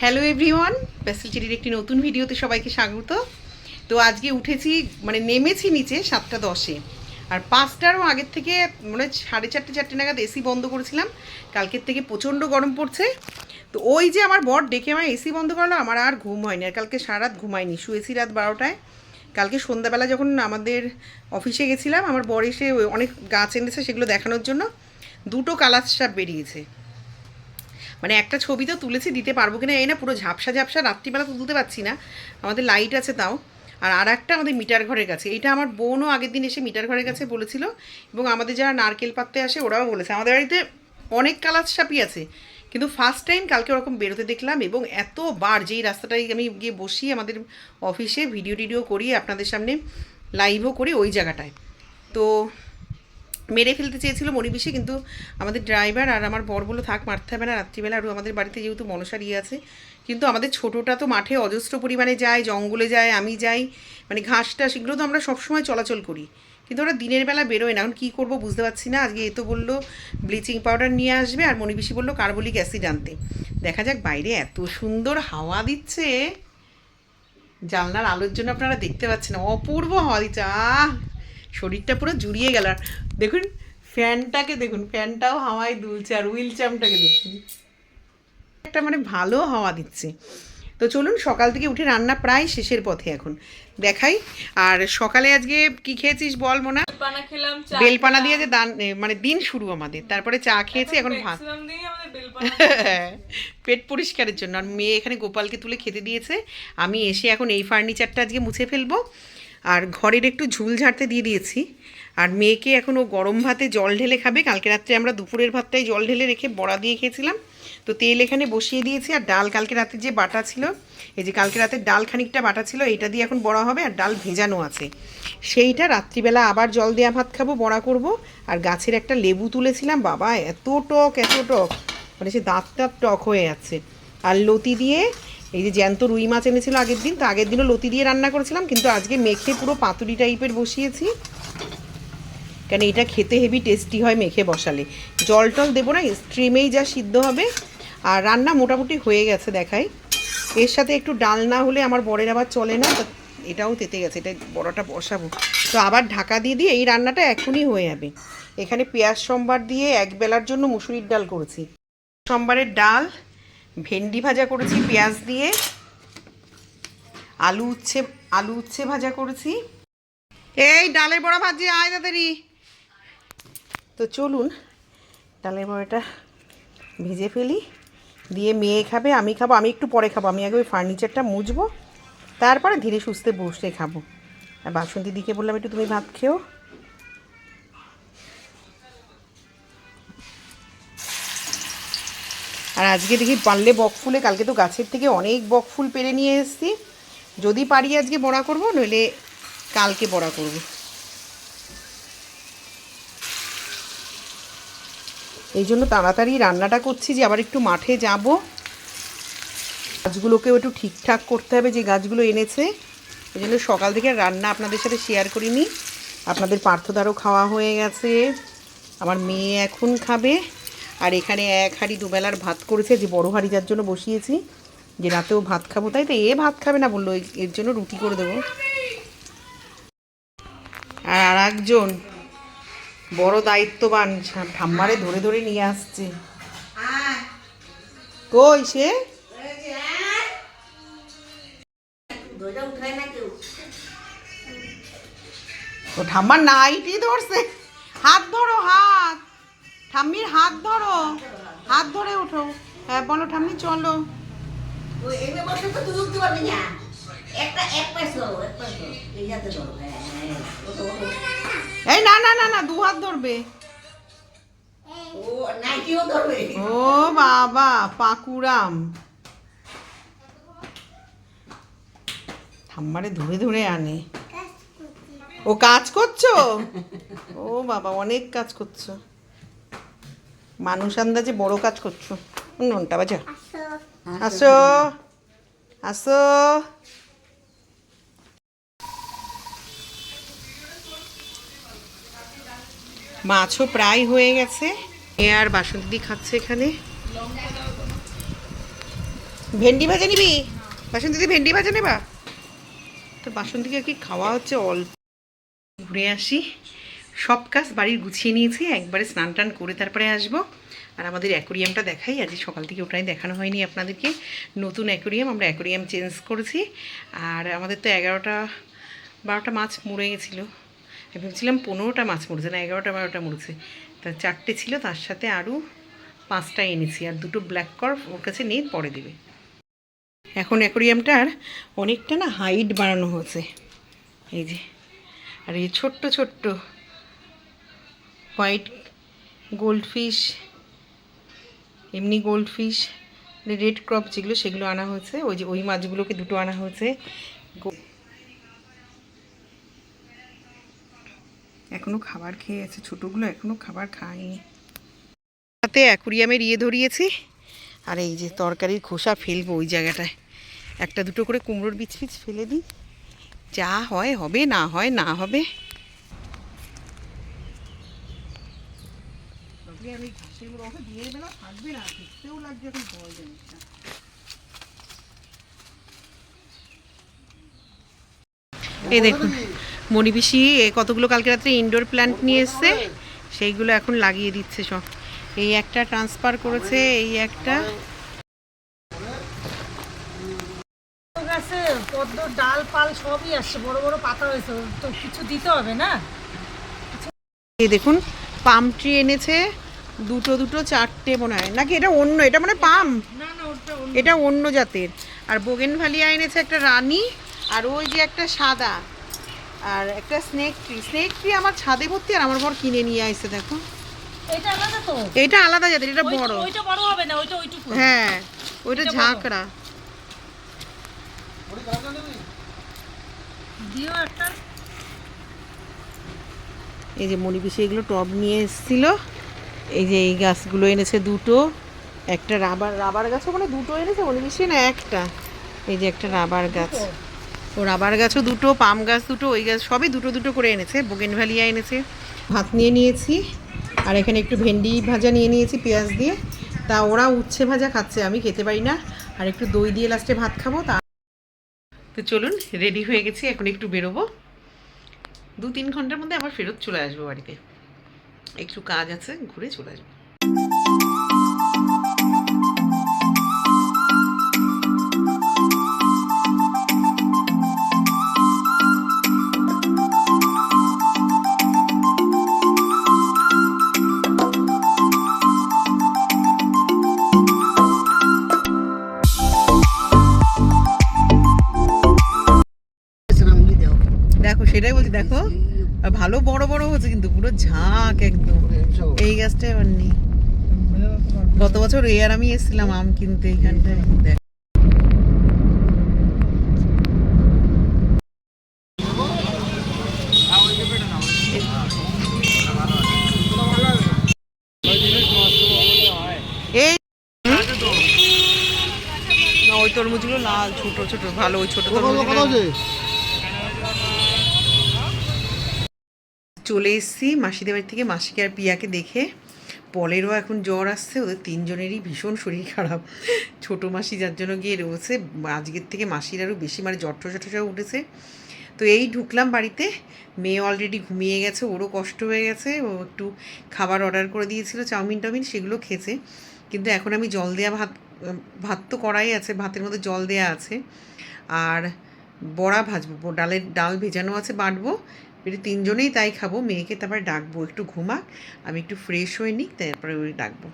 Hello everyone, parcel চিরির একটি নতুন ভিডিওতে সবাইকে স্বাগত। তো আজকে উঠেছি, মানে নেমেছি নিচে 7:10-এ, আর 5টারও আগের থেকে মানে 4:30 নাগাদ এসি বন্ধ করেছিলাম। কালকের থেকে প্রচণ্ড গরম পড়ছে। তো ওই যে আমার বর ডেকে আমার এসি বন্ধ করলো, আমার আর ঘুম হয়নি, আর কালকে সারা রাত ঘুমাইনি, শুয়েছি রাত 12টায়। কালকে সন্ধ্যাবেলা যখন আমাদের অফিসে গেছিলাম, আমার বর এসে অনেক গাছ এনেছে, সেগুলো দেখানোর জন্য 2টো কালার সাপ বেরিয়েছে। মানে একটা ছবি তো তুলেছি, দিতে পারবো কিনা এই না, পুরো ঝাপসা ঝাপসা, রাত্রিবেলা তো তুলতে পারছি না, আমাদের লাইট আছে তাও। আর একটা আমাদের মিটার ঘরের কাছে, এইটা আমার বোনও আগের দিন এসে মিটার ঘরের কাছে বলেছিল, এবং আমাদের যারা নারকেল পাততে আসে ওরাও বলেছে। আমাদের বাড়িতে অনেক কালার সাপই আছে, কিন্তু ফার্স্ট টাইম কালকে ওরকম বেরোতে দেখলাম। এবং এতবার যেই রাস্তাটায় আমি গিয়ে বসি আমাদের অফিসে, ভিডিও করি, আপনাদের সামনে লাইভও করি ওই জায়গাটায়, তো মেরে ফেলতে চেয়েছিল মণিবিশে, কিন্তু আমাদের ড্রাইভার আর আমার বর বললো থাক, মারতে হবে না রাত্রিবেলা। আর আমাদের বাড়িতে যেহেতু মনসার ইয়ে আছে, কিন্তু আমাদের ছোটোটা তো মাঠে অজস্র পরিমাণে যায়, জঙ্গলে যায়, আমি যাই, মানে ঘাসটা সেগুলো তো আমরা সবসময় চলাচল করি, কিন্তু ওরা দিনের বেলা বেরোয় না। এখন কী করবো বুঝতে পারছি না। আজকে এ তো বললো ব্লিচিং পাউডার নিয়ে আসবে, আর মণিবিশি বললো কার্বলিক অ্যাসিড আনতে। দেখা যাক। বাইরে এত সুন্দর হাওয়া দিচ্ছে, জানলার আলোর জন্য আপনারা দেখতে পাচ্ছেন, অপূর্ব হাওয়া দিচ্ছে। শরীরটা পুরো জুড়িয়ে গেল। আর দেখুন ফ্যানটাকে, দেখুন ফ্যানটাও হাওয়ায় দুলছে, আর হুইল চামটাকে দেখুন, একটা মানে ভালো হাওয়া দিচ্ছে। তো চলুন, সকাল থেকে উঠে রান্না প্রায় শেষের পথে এখন দেখাই। আর সকালে আজকে কি খেয়েছিস বল মোনা? বেলপানা দিয়ে যে মানে দিন শুরু আমাদের, তারপরে চা খেয়েছি, এখন ভাত। পেট পরিষ্কারের জন্য। আর মেয়ে এখানে গোপালকে তুলে খেতে দিয়েছে, আমি এসে এখন এই ফার্নিচারটা আজকে মুছে ফেলবো, আর ঘরের একটু ঝুল ঝাড়তে দিয়ে দিয়েছি। আর মেয়েকে এখন ও গরম ভাতে জল ঢেলে খাবে। কালকে রাত্রে আমরা দুপুরের ভাতটাই জল ঢেলে রেখে বড়া দিয়ে খেয়েছিলাম, তো তেল এখানে বসিয়ে দিয়েছি। আর ডাল কালকে রাতে যে বাটা ছিল, এই যে কালকে রাতের ডাল খানিকটা বাটা ছিল, এইটা দিয়ে এখন বড়া হবে। আর ডাল ভেজানো আছে, সেইটা রাত্রিবেলা আবার জল দেওয়া ভাত খাবো, বড়া করব। আর গাছের একটা লেবু তুলেছিলাম, বাবা এত টক, এত টক, মানে সে দাঁত টক হয়ে যাচ্ছে। আর লতি দিয়ে, এই যে জ্যান্ত রুই মাছ এনেছিল আগের দিন, তো আগের দিনও লতি দিয়ে রান্না করেছিলাম, কিন্তু আজকে মেখে পুরো পাতুরি টাইপের বসিয়েছি, কেন এটা খেতে হেভি টেস্টি হয় মেখে বসালে। জল টল দেবো না, স্ট্রিমেই যা সিদ্ধ হবে। আর রান্না মোটামুটি হয়ে গেছে দেখাই। এর সাথে একটু ডাল না হলে আমার বরের আবার চলে না, তো এটাও তেতে গেছে, এটা বড়াটা বসাবো। তো আবার ঢাকা দিয়ে দিয়ে এই রান্নাটা এখনই হয়ে যাবে। এখানে পেঁয়াজ সম্বার দিয়ে একবেলার জন্য মুসুরির ডাল করেছি, সম্বারের ডাল, ভেন্ডি ভাজা করেছি পেঁয়াজ দিয়ে, আলু উচ্ছে ভাজা করেছি। এই ডালের বড়া ভাজি, আয় তাড়াতাড়ি। তো চলুন ডালের বড়াটা ভেজে ফেলি, দিয়ে মেয়ে খাবে, আমি খাবো, আমি একটু পরে খাবো। আমি আগে ওই ফার্নিচারটা মুছবো, তারপরে ধীরে সুস্থে বসে খাবো। আর বাসন্তী দিকে বললাম একটু তুমি ভাত খেও। আর আজকে দেখি পারলে বকফুলে, কালকে তো গাছের থেকে অনেক বকফুল পেরে নিয়ে এসেছি, যদি পারি আজকে বড়া করবো, নইলে কালকে বড়া করবো। এই জন্য তাড়াতাড়ি রান্নাটা করছি, যে আবার একটু মাঠে যাব, গাছগুলোকেও একটু ঠিকঠাক করতে হবে, যে গাছগুলো এনেছে। এই জন্য সকাল থেকে রান্না আপনাদের সাথে শেয়ার করিনি। আপনাদের পার্থদারও খাওয়া হয়ে গেছে, আমার মেয়ে এখন খাবে। আর এখানে 1 হাঁড়ি দুবেলার ভাত করেছে, যে বড় হাঁড়ি যার জন্য বসিয়েছি, যে রাতেও ভাত খাবো, তাই তো এ ভাত খাবে না বললো, এর জন্য রুটি করে দেবো। আর একজন বড় দায়িত্ববান ঠাম্মারে ধরে ধরে নিয়ে আসছে, কই সে? ও ঠাম্মার নাইটি ধরছে, হাত ধরো, হাত, ঠাম্মির হাত ধরো, হাত ধরে ওঠো। হ্যাঁ বলো ঠাম্মি চলো। এই না না না না, 2 হাত ধরবে। ও বাবা পাকুরাম, ঠাম্মারে ধরে ধরে আনে। ও কাজ করছো? ও বাবা অনেক কাজ করছো, মানুষ আন্দাজে বড় কাজ করছো। ননটা বাজা, আসো আসো। মাছও প্রায় হয়ে গেছে, এ আর বাসন্তী খাচ্ছে এখানে। ভেন্ডি ভাজা নিবি? বাসন্তীদি ভেন্ডি ভাজা নেবা? তো বাসন্তীকে কি খাওয়া হচ্ছে অল্প। ঘুরে আসি, সব কাজ বাড়ির গুছিয়ে নিয়েছি, একবারে স্নান টান করে তারপরে আসবো। আর আমাদের অ্যাকোরিয়ামটা দেখাই, আজ সকাল থেকে ওটাই দেখানো হয়নি আপনাদেরকে। নতুন অ্যাকোরিয়াম, আমরা অ্যাকোরিয়াম চেঞ্জ করেছি। আর আমাদের তো 11-12টা মাছ মরে গেছিলো। ভেবেছিলাম 15টা মাছ মরেছে, না 11-12টা মরেছে। তা 4টে ছিল, তার সাথে আরও 5টা এনেছি, আর 2টো ব্ল্যাক কর্প ওর কাছে নিয়ে পরে দেবে। এখন অ্যাকোরিয়ামটার অনেকটা না হাইট বাড়ানো হয়েছে, এই যে। আর এই ছোট্ট ছোট্ট হোয়াইট গোল্ডফিশ, এমনি গোল্ডফিশ, রেড ক্রপ যেগুলো সেগুলো আনা হয়েছে। ওই যে ওই মাছগুলোকে 2টো আনা হয়েছে। এখনও খাবার খেয়ে আছে ছোটোগুলো, এখনও খাবার খায়নি। তাতে অ্যাকুরিয়ামের ধরিয়েছি। আর এই যে তরকারির খোসা ফেলবো ওই জায়গাটায়, 1-2টো করে কুমড়োর বীজ ফিজ ফেলে দিই, যা হয় হবে, না হয় না হবে। এই দেখুন মণিপিসি কতগুলো কালকে রাত্রে ইনডোর প্ল্যান্ট নিয়ে এসছে, সেইগুলো এখন লাগিয়ে দিচ্ছে সব। এই একটা ট্রান্সফার করেছে, এই একটা গাছে পদ্ম ডাল পাল সবই আসছে, বড় বড় পাতা হয়েছে, তো কিছু দিতে হবে না। এই দেখুন পাম ট্রি এনেছে, 2টো 4টে মনে হয়, নাকি এটা অন্য, এটা মানে পাম, না না ওটা এটা অন্য জাতের। আর বোগেনভ্যালিয়া এনেছে একটা রানী, আর ওই যে একটা সাদা, আর একটা স্নেক ট্রি আমার ছাদে ভর্তি, আর আমার বর কিনে নিয়ে আসছে। দেখো এটা আলাদা তো, এটা আলাদা জাতের, এটা বড়। ওইটা বড় হবে না, ওইটা ওইটুকু। হ্যাঁ ওইটা ঝাঁকড়া। দিও একটা। এই যে মণিপিসি এগুলো টব নিয়ে এসেছিল, এই যে এই গাছগুলো এনেছে 2টো, একটা রাবার গাছও মানে 2টো এনেছে মণিপিসি, না একটা। এই যে একটা রাবার গাছ, ও রাবার গাছও 2টো, পাম গাছ 2টো, ওই গাছ সবই 2টো করে এনেছে। বোগেনভ্যালিয়া এনেছে। ভাত নিয়ে নিয়েছি, আর এখানে একটু ভেন্ডি ভাজা নিয়ে নিয়েছি পেঁয়াজ দিয়ে। তা ওরা উচ্ছে ভাজা খাচ্ছে, আমি খেতে পারি না, আর একটু দই দিয়ে লাস্টে ভাত খাবো। তো চলুন, রেডি হয়ে গেছি, এখন একটু বেরোবো। 2-3 ঘন্টার মধ্যে আবার ফেরত চলে আসবো বাড়িতে, একটু কাজ আছে, ঘুরে চলে আসবো। দেখো সেটাই বলছি, দেখো ভালো বড় বড় হচ্ছে, কিন্তু পুরো ঝাঁক একদম। এই গাছটা এবার নেই, গত বছর আর আমি এসেছিলাম আম কিনতে এইখানটায়। দেখ এই না, ওই তরমুজগুলো লাল ছোট ছোট, ভালো ওই ছোট তরমুজগুলো। চলে এসেছি মাসিদের বাড়ি থেকে, মাসিকে আর পিয়াকে দেখে। পলেরও এখন জ্বর আসছে, ওদের 3জনেরই ভীষণ শরীর খারাপ। ছোটো মাসি যার জন্য গিয়ে রয়েছে, আজকের থেকে মাসির আরও বেশি, মানে জ্বর ঠসা উঠেছে। তো এই ঢুকলাম বাড়িতে, মেয়ে অলরেডি ঘুমিয়ে গেছে, ওরও কষ্ট হয়ে গেছে, ও একটু খাবার অর্ডার করে দিয়েছিল, চাউমিন টাউমিন সেগুলো খেয়েছে। কিন্তু এখন আমি জল দেওয়া ভাত তো করাই আছে, ভাতের মধ্যে জল দেওয়া আছে, আর বড়া ভাজবো, ডাল ভেজানো আছে, বাটবো। বেটে 3জনেই তাই খাবো, মেয়েকে তারপরে ডাকবো একটু ঘুমাক, আমি একটু ফ্রেশ হয়ে নিই, তারপরে ওই ডাকবো।